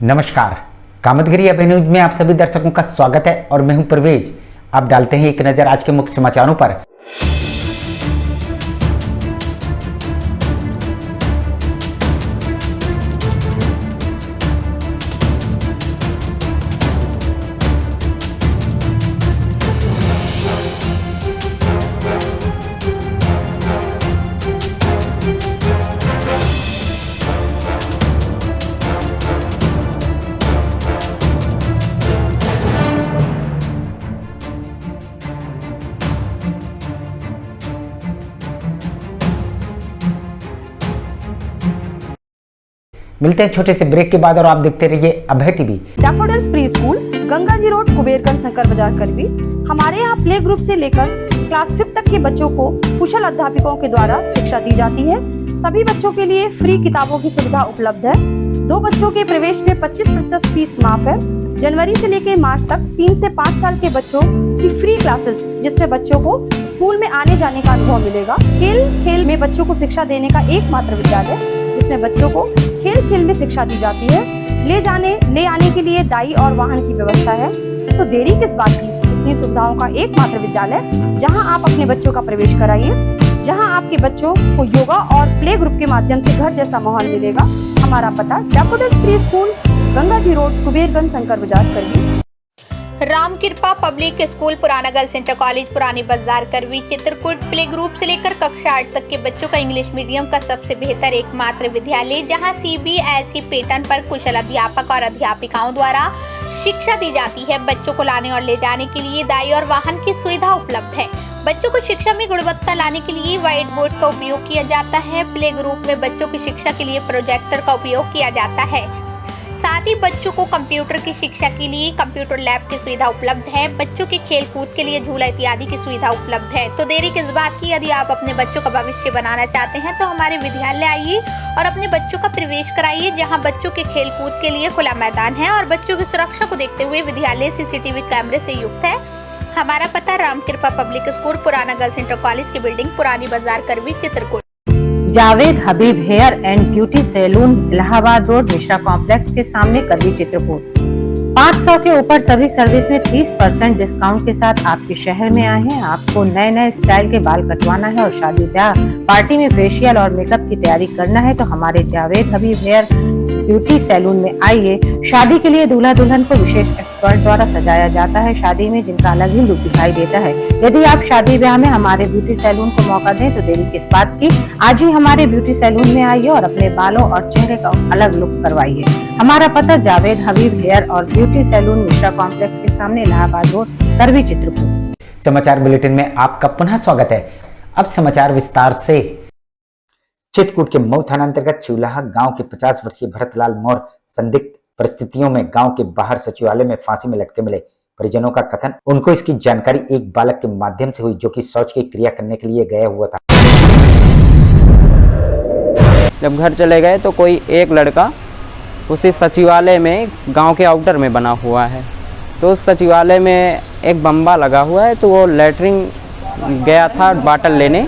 नमस्कार, कामतगिरी अभिन्यूज में आप सभी दर्शकों का स्वागत है और मैं हूं परवेज। आप डालते हैं एक नजर आज के मुख्य समाचारों पर। मिलते हैं छोटे से ब्रेक के बाद और आप देखते रहिए Abhay TV. Daffodils pre school, Ganga ji road, Kuberganj, Shankar Bazar, Karwi. हमारे यहाँ प्ले ग्रुप से लेकर क्लास 5 तक के बच्चों को कुशल अध्यापकों के द्वारा शिक्षा दी जाती है। सभी बच्चों के लिए फ्री किताबों की सुविधा उपलब्ध है। 2 बच्चों के प्रवेश में 25% फीस माफ है। जनवरी से लेकर मार्च तक 3 से 5 साल के बच्चों की फ्री क्लासेस, जिसमें बच्चों को स्कूल में आने जाने का अनुभव मिलेगा। खेल में बच्चों को शिक्षा देने का एकमात्र विद्यालय, जिसमें बच्चों को खेल में शिक्षा दी जाती है। ले आने के लिए दाई और वाहन की व्यवस्था है। तो देरी किस बात की, इतनी सुविधाओं का एकमात्र विद्यालय जहां आप अपने बच्चों का प्रवेश कराइए, जहां आपके बच्चों को योगा और प्ले ग्रुप के माध्यम से घर जैसा माहौल मिलेगा। हमारा पता daffodils pre school, Ganga ji road, Kuberganj, Shankar Bazar, करवी। राम कृपा पब्लिक स्कूल, पुराना गर्ल्स इंटर कॉलेज, पुरानी बाजार, करवी, चित्रकूट। प्ले ग्रुप से लेकर कक्षा 8 तक के बच्चों का इंग्लिश मीडियम का सबसे बेहतर एकमात्र विद्यालय, जहां CBSE पैटर्न पर कुशल अध्यापक और अध्यापिकाओं द्वारा शिक्षा दी जाती है। बच्चों को लाने और ले जाने के लिए दाई और वाहन की सुविधा उपलब्ध है। बच्चों को शिक्षा में गुणवत्ता लाने के लिए व्हाइट बोर्ड का उपयोग किया जाता है। प्ले ग्रुप में बच्चों की शिक्षा के लिए प्रोजेक्टर का उपयोग किया जाता है। साथ ही बच्चों को कंप्यूटर की शिक्षा के लिए कंप्यूटर लैब की सुविधा उपलब्ध है। बच्चों के खेल कूद के लिए झूला इत्यादि की सुविधा उपलब्ध है। तो देरी किस बात की, यदि आप अपने बच्चों का भविष्य बनाना चाहते हैं तो हमारे विद्यालय आइए और अपने बच्चों का प्रवेश कराइए, जहां बच्चों के खेल कूद के लिए खुला मैदान है और बच्चों की सुरक्षा को देखते हुए विद्यालय CCTV कैमरे से युक्त है। हमारा पता राम कृपा पब्लिक स्कूल, पुराना गर्ल्स इंटर कॉलेज की बिल्डिंग, पुरानी बाजार, Karwi, Chitrakoot. Javed Habib hair and beauty salon, Allahabad road, Mishra complex के सामने, करवी, चित्रकूट। 500 के ऊपर सभी सर्विस में 30% डिस्काउंट के साथ आपके शहर में आए हैं। आपको नए स्टाइल के बाल कटवाना है और शादी ब्याह पार्टी में फेशियल और मेकअप की तैयारी करना है तो हमारे Javed Habib hair beauty salon में आइए। शादी के लिए दूल्हा दुल्हन को विशेष एक्सपर्ट द्वारा सजाया जाता है। शादी में जिनका अलग ही लुक दिखाई देता है। यदि आप शादी ब्याह में हमारे ब्यूटी सैलून को मौका दें तो देरी किस बात की, आज ही हमारे ब्यूटी सैलून में आइए और अपने बालों और चेहरे का अलग लुक करवाइए। हमारा पता जावेद हबीब हेयर और ब्यूटी सैलून, मिश्रा कॉम्प्लेक्स के सामने, इलाहाबाद रोड, करवी, चित्रकूट। समाचार बुलेटिन में आपका पुनः स्वागत है। अब समाचार विस्तार से। चित्रकूट के मऊ थाना अंतर्गत चूल्हा गांव के 50 वर्षीय भरतलाल मौर्य संदिग्ध परिस्थितियों में गांव के बाहर सचिवालय में फांसी में लटके मिले। परिजनों का कथन, उनको इसकी जानकारी एक बालक के माध्यम से हुई जो कि शौच की क्रिया करने के लिए गया हुआ था। जब घर चले गए तो कोई एक लड़का उसी सचिवालय में, गांव के आउटर में बना हुआ है, तो उस सचिवालय में एक बम्बा लगा हुआ है, तो वो लैटरिन गया था बाटल लेने,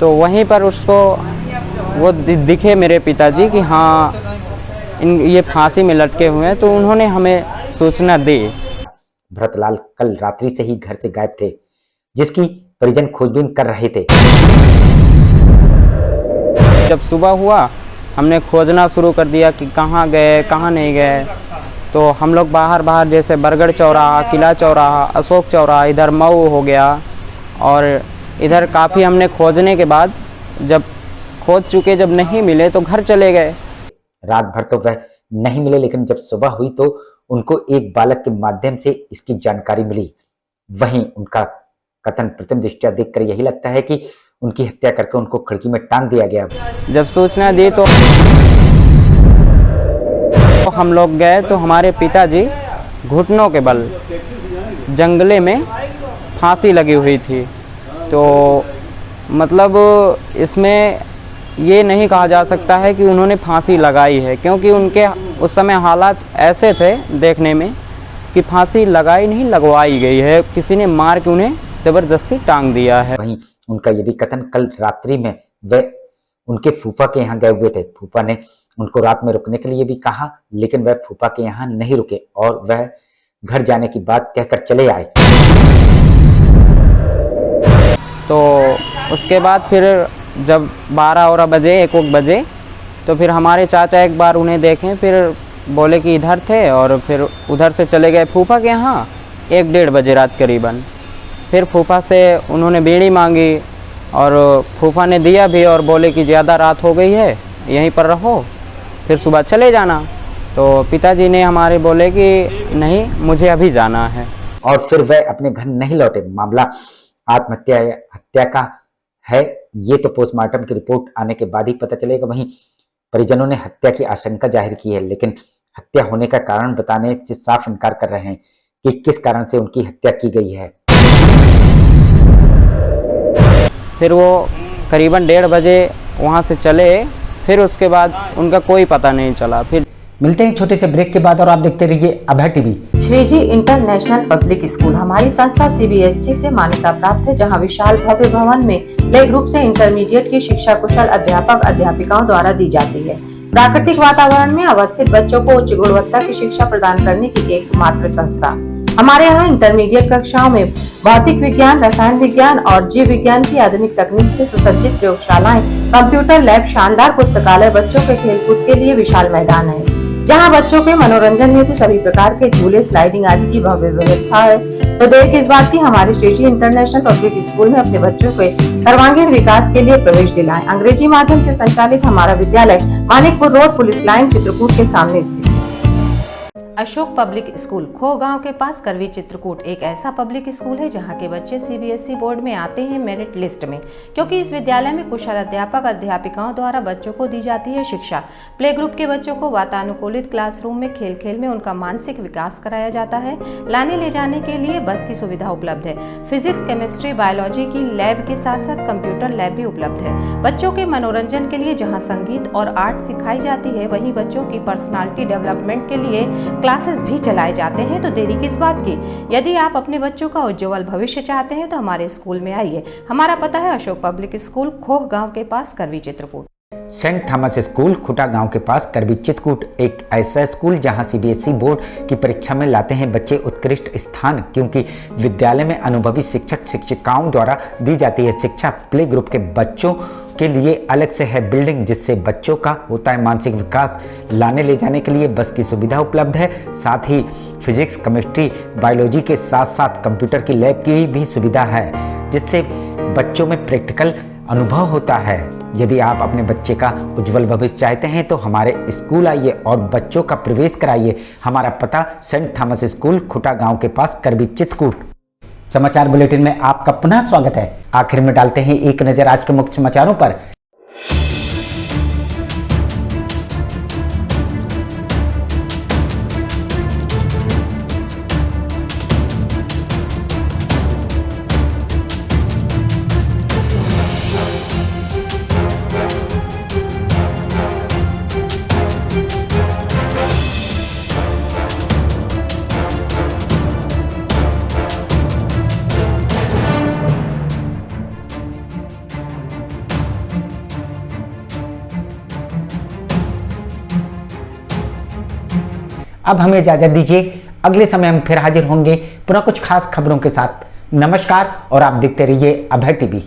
तो वहीं पर उसको वो दिखे मेरे पिताजी कि हाँ ये फांसी में लटके हुए हैं, तो उन्होंने हमें सूचना दी। भरतलाल कल रात्रि से ही घर से गायब थे, जिसकी परिजन खोजबीन कर रहे थे। जब सुबह हुआ हमने खोजना शुरू कर दिया कि कहाँ गए कहाँ नहीं गए, तो हम लोग बाहर जैसे बरगढ़ चौराहा, किला चौराहा, अशोक चौराहा, इधर मऊ हो गया और इधर काफ़ी हमने खोजने के बाद जब खोज चुके, जब नहीं मिले तो घर चले गए। रात भर तो वह नहीं मिले, लेकिन जब सुबह हुई तो उनको एक बालक के माध्यम से इसकी जानकारी मिली। वहीं उनका कथन प्रथम दृष्टया देखकर यही लगता है कि उनकी हत्या करके उनको खिड़की में टांग दिया गया। जब सूचना दी तो हम लोग गए तो हमारे पिताजी घुटनों के बल जंगले में फांसी लगी हुई थी। तो मतलब इसमें ये नहीं कहा जा सकता है कि उन्होंने फांसी लगाई है, क्योंकि उनके उस समय हालात ऐसे थे देखने में कि फांसी लगाई नहीं, लगवाई गई है, किसी ने मार के उन्हें जबरदस्ती टांग दिया है। वहीं उनका ये भी कथन, कल रात्रि में वह उनके फूफा के यहाँ गए हुए थे। फूफा ने उनको रात में रुकने के लिए भी कहा, लेकिन वह फूफा के यहाँ नहीं रुके और वह घर जाने की बात कहकर चले आए। तो उसके बाद फिर जब 12 बजे 1 बजे तो फिर हमारे चाचा एक बार उन्हें देखें, फिर बोले कि इधर थे और फिर उधर से चले गए फूफा के यहाँ 1-1:30 बजे रात करीबन। फिर फूफा से उन्होंने बीड़ी मांगी और फूफा ने दिया भी और बोले कि ज़्यादा रात हो गई है, यहीं पर रहो, फिर सुबह चले जाना। तो पिताजी ने हमारे बोले कि नहीं, मुझे अभी जाना है, और फिर वह अपने घर नहीं लौटे। मामला आत्महत्या या हत्या का है, ये तो पोस्टमार्टम की रिपोर्ट आने के बाद ही पता चलेगा। वहीं परिजनों ने हत्या की आशंका जाहिर की है, लेकिन हत्या होने का कारण बताने से साफ इनकार कर रहे हैं कि किस कारण से उनकी हत्या की गई है। फिर वो करीबन 1:30 बजे वहाँ से चले, फिर उसके बाद उनका कोई पता नहीं चला। फिर मिलते हैं छोटे से ब्रेक के बाद और आप देखते रहिए Abhay TV. Shriji international public school हमारी संस्था CBSE से मान्यता प्राप्त है, जहां विशाल भव्य भवन में प्ले ग्रुप से इंटरमीडिएट की शिक्षा कुशल अध्यापक अध्यापिकाओं द्वारा दी जाती है। प्राकृतिक वातावरण में अवस्थित बच्चों को उच्च गुणवत्ता की शिक्षा प्रदान करने की एकमात्र संस्था। हमारे यहाँ इंटरमीडिएट कक्षाओं में भौतिक विज्ञान, रसायन विज्ञान और जीव विज्ञान की आधुनिक तकनीक से सुसज्जित प्रयोगशालाएं, कंप्यूटर लैब, शानदार पुस्तकालय, बच्चों के खेलकूद के लिए विशाल मैदान है, जहां बच्चों के मनोरंजन हेतु सभी प्रकार के झूले, स्लाइडिंग आदि की भव्य व्यवस्था है। तो देर किस बात की, हमारे श्रीजी इंटरनेशनल पब्लिक स्कूल में अपने बच्चों के सर्वांगीण विकास के लिए प्रवेश दिलाएं। अंग्रेजी माध्यम से संचालित हमारा विद्यालय Manikpur road, police line, Chitrakoot के सामने स्थित है। अशोक पब्लिक स्कूल खो गांव के पास, करवी, चित्रकूट एक ऐसा पब्लिक स्कूल है जहां के बच्चे CBSE बोर्ड में आते हैं मेरिट लिस्ट में, क्योंकि इस विद्यालय में कुशल अध्यापक अध्यापिकाओं द्वारा बच्चों को दी जाती है शिक्षा। प्ले ग्रुप के बच्चों को वातानुकूलित क्लासरूम में खेल खेल में उनका मानसिक विकास कराया जाता है। लाने ले जाने के लिए बस की सुविधा उपलब्ध है। फिजिक्स, केमिस्ट्री, बायोलॉजी की लैब के साथ साथ कंप्यूटर लैब भी उपलब्ध है। बच्चों के मनोरंजन के लिए जहाँ संगीत और आर्ट सिखाई जाती है, वहीं बच्चों की पर्सनालिटी डेवलपमेंट के लिए क्लासेस भी चलाए जाते हैं। तो देरी किस बात की, यदि आप अपने बच्चों का उज्जवल भविष्य चाहते हैं तो हमारे स्कूल में आइए। हमारा पता है अशोक पब्लिक स्कूल, खोह गांव के पास, करवी, चित्रकूट। सेंट थॉमस स्कूल, खुटा गांव के पास, करवी, चित्रकूट एक ऐसा स्कूल जहां CBSE बोर्ड की परीक्षा में लाते हैं बच्चे उत्कृष्ट स्थान, क्योंकि विद्यालय में अनुभवी शिक्षक शिक्षिकाओं द्वारा दी जाती है शिक्षा। प्ले ग्रुप के बच्चों के लिए अलग से है बिल्डिंग, जिससे बच्चों का होता है मानसिक विकास। लाने ले जाने के लिए बस की सुविधा उपलब्ध है, साथ ही फिजिक्स, केमिस्ट्री, बायोलॉजी के साथ साथ कंप्यूटर की लैब की भी सुविधा है, जिससे बच्चों में प्रैक्टिकल अनुभव होता है। यदि आप अपने बच्चे का उज्जवल भविष्य चाहते हैं तो हमारे स्कूल आइए और बच्चों का प्रवेश कराइए। हमारा पता सेंट थॉमस स्कूल, खुटा गांव के पास, करवी, चित्रकूट। समाचार बुलेटिन में आपका पुनः स्वागत है। आखिर में डालते हैं एक नजर आज के मुख्य समाचारों पर। अब हमें इजाजत दीजिए, अगले समय हम फिर हाजिर होंगे पुनः कुछ खास खबरों के साथ। नमस्कार और आप देखते रहिए अभय टीवी।